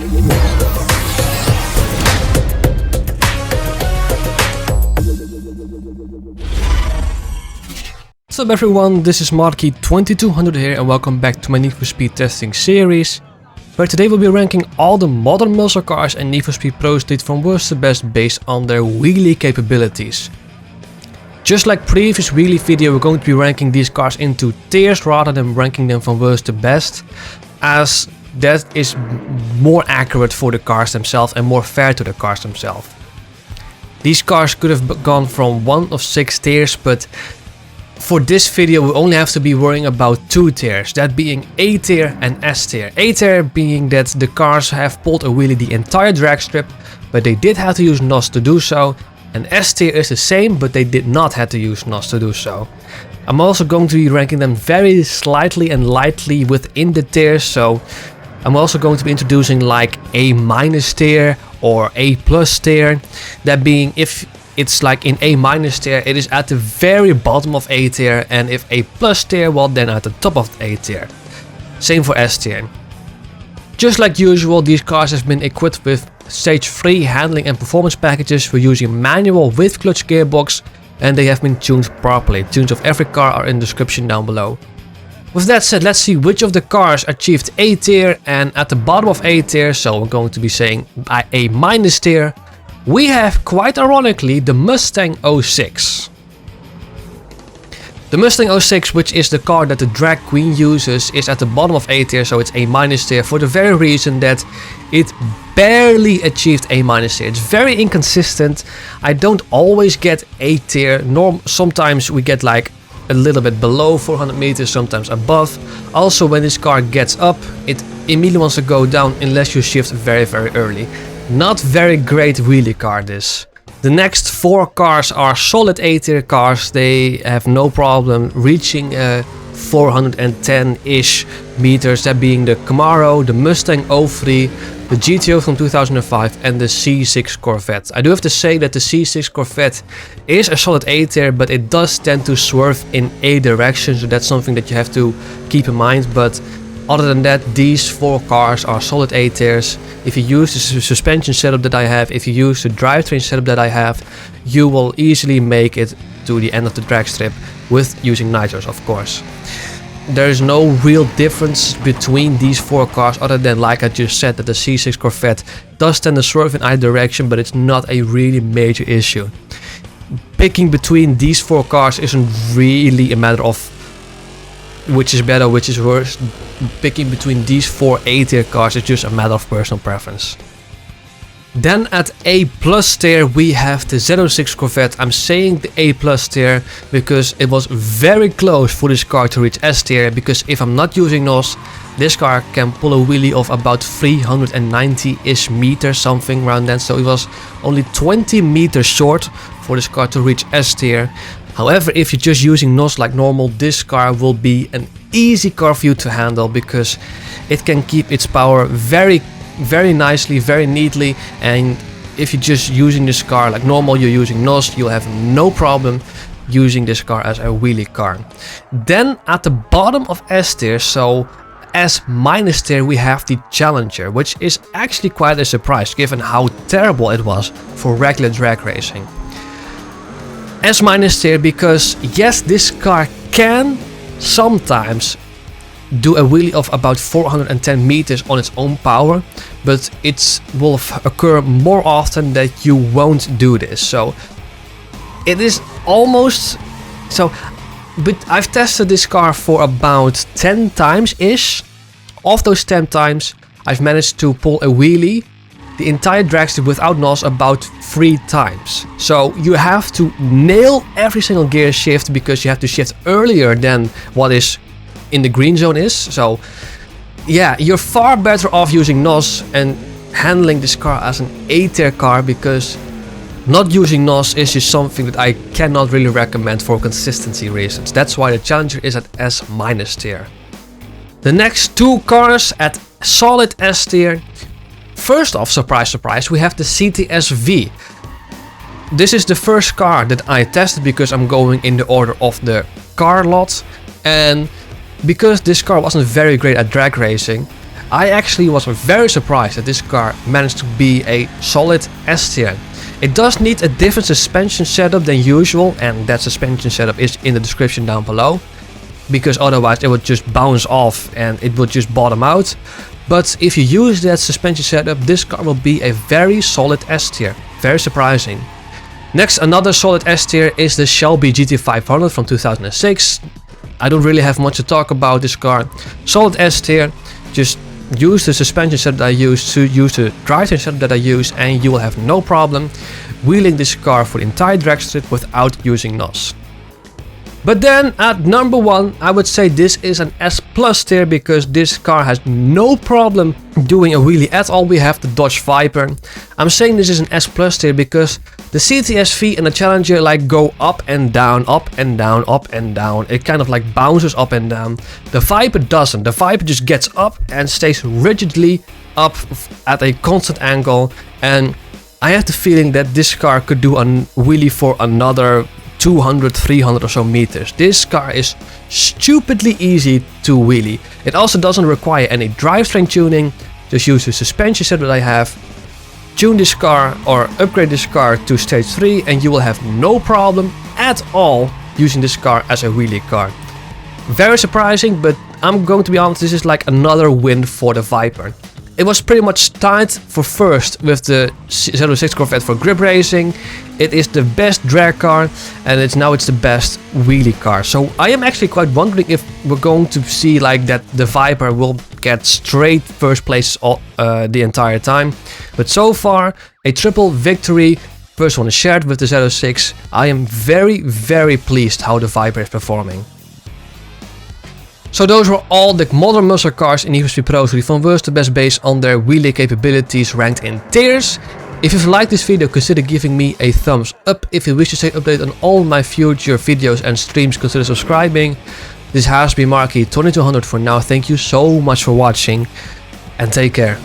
What's up everyone, this is Marky2200 here and welcome back to my Need for Speed testing series, where today we'll be ranking all the modern muscle cars and Need for Speed Pro Street from worst to best based on their wheelie capabilities. Just like previous wheelie video, we're going to be ranking these cars into tiers rather than ranking them from worst to best, as that is more accurate for the cars themselves and more fair to the cars themselves. These cars could have gone from one of 6 tiers, but for this video we only have to be worrying about 2 tiers, that being A tier and S tier. A tier being that the cars have pulled a wheelie the entire drag strip, but they did have to use NOS to do so, and S tier is the same, but they did not have to use NOS to do so. I'm also going to be ranking them very slightly and lightly within the tiers, so I'm also going to be introducing like A minus tier or A plus tier, that being if it's like in A minus tier, it is at the very bottom of A tier, and if A plus tier, well then at the top of A tier. Same for S tier. Just like usual, these cars have been equipped with stage 3 handling and performance packages for using manual with clutch gearbox, and they have been tuned properly. Tunes of every car are in the description down below. With that said, let's see which of the cars achieved A tier, and at the bottom of A tier, so we're going to be saying by A minus tier, we have, quite ironically, the Mustang 06. The Mustang 06, which is the car that the drag queen uses, is at the bottom of A tier, so it's A minus tier, for the very reason that it barely achieved A minus tier. It's very inconsistent. I don't always get A tier. Sometimes we get like a little bit below 400 meters, sometimes above. Also, when this car gets up, it immediately wants to go down unless you shift very early. Not very great wheelie car this. The next 4 cars are solid A tier cars. They have no problem reaching 410-ish meters, that being the Camaro, the Mustang 03, the GTO from 2005 and the C6 Corvette. I do have to say that the C6 Corvette is a solid A tier, but it does tend to swerve in a direction, so that's something that you have to keep in mind. But other than that, these 4 cars are solid A tiers. If you use the suspension setup that I have, if you use the drivetrain setup that I have, you will easily make it to the end of the drag strip with using nitros, of course. There is no real difference between these 4 cars other than, like I just said, that the C6 Corvette does tend to swerve in either direction, but it's not a really major issue. Picking between these 4 cars isn't really a matter of which is better, which is worse. Picking between these 4 A tier cars is just a matter of personal preference. Then at A plus tier we have the Z06 Corvette. I'm saying the A plus tier because it was very close for this car to reach S tier, because if I'm not using NOS, this car can pull a wheelie of about 390-ish meters, something around that, so it was only 20 meters short for this car to reach S tier. However, if you're just using NOS like normal, this car will be an easy car for you to handle, because it can keep its power very nicely, very neatly, and if you're just using this car like normal, you're using NOS, you'll have no problem using this car as a wheelie car. Then at the bottom of S tier, so S minus tier, we have the Challenger, which is actually quite a surprise given how terrible it was for regular drag racing. S minus tier because yes, this car can sometimes do a wheelie of about 410 meters on its own power, but it will occur more often that you won't do this. So it is almost so, but I've tested this car for about 10 times ish. Of those 10 times I've managed to pull a wheelie the entire drag strip without NOS about 3 times. So you have to nail every single gear shift, because you have to shift earlier than what is in the green zone is. So yeah, you're far better off using NOS and handling this car as an A tier car, because not using NOS is just something that I cannot really recommend for consistency reasons. That's why the Challenger is at S minus tier. The next 2 cars at solid S tier. First off, surprise surprise, we have the CTS-V. This is the first car that I tested because I'm going in the order of the car lot, and because this car wasn't very great at drag racing, I actually was very surprised that this car managed to be a solid S tier. It does need a different suspension setup than usual, and that suspension setup is in the description down below, because otherwise it would just bounce off and it would just bottom out. But if you use that suspension setup, this car will be a very solid S tier. Very surprising. Next, another solid S tier is the Shelby GT500 from 2006. I don't really have much to talk about this car. Solid S tier. Just use the suspension setup that I use to use the drivetrain setup that I use, and you will have no problem wheeling this car for the entire drag strip without using NOS. But then at number 1, I would say this is an S plus tier, because this car has no problem doing a wheelie at all. We have the Dodge Viper. I'm saying this is an S plus tier because the CTS-V and the Challenger like go up and down, up and down, up and down. It kind of like bounces up and down. The Viper doesn't. The Viper just gets up and stays rigidly up at a constant angle. And I have the feeling that this car could do a wheelie for another 200, 300 or so meters. This car is stupidly easy to wheelie. It also doesn't require any drivetrain tuning. Just use the suspension set that I have, tune this car or upgrade this car to stage 3, and you will have no problem at all using this car as a wheelie car. Very surprising, but I'm going to be honest, this is like another win for the Viper. It was pretty much tied for first with the 06 Corvette for grip racing. It is the best drag car, and it's the best wheelie car. So I am actually quite wondering if we're going to see like that the Viper will get straight first place all, the entire time. But so far, a triple victory. First one is shared with the 06. I am very, very pleased how the Viper is performing. So those were all the modern muscle cars in Need for Speed Pro 3 from worst to best based on their wheelie capabilities ranked in tiers. If you've liked this video, consider giving me a thumbs up. If you wish to stay updated on all my future videos and streams, consider subscribing. This has been Marky 2200 for now. Thank you so much for watching and take care.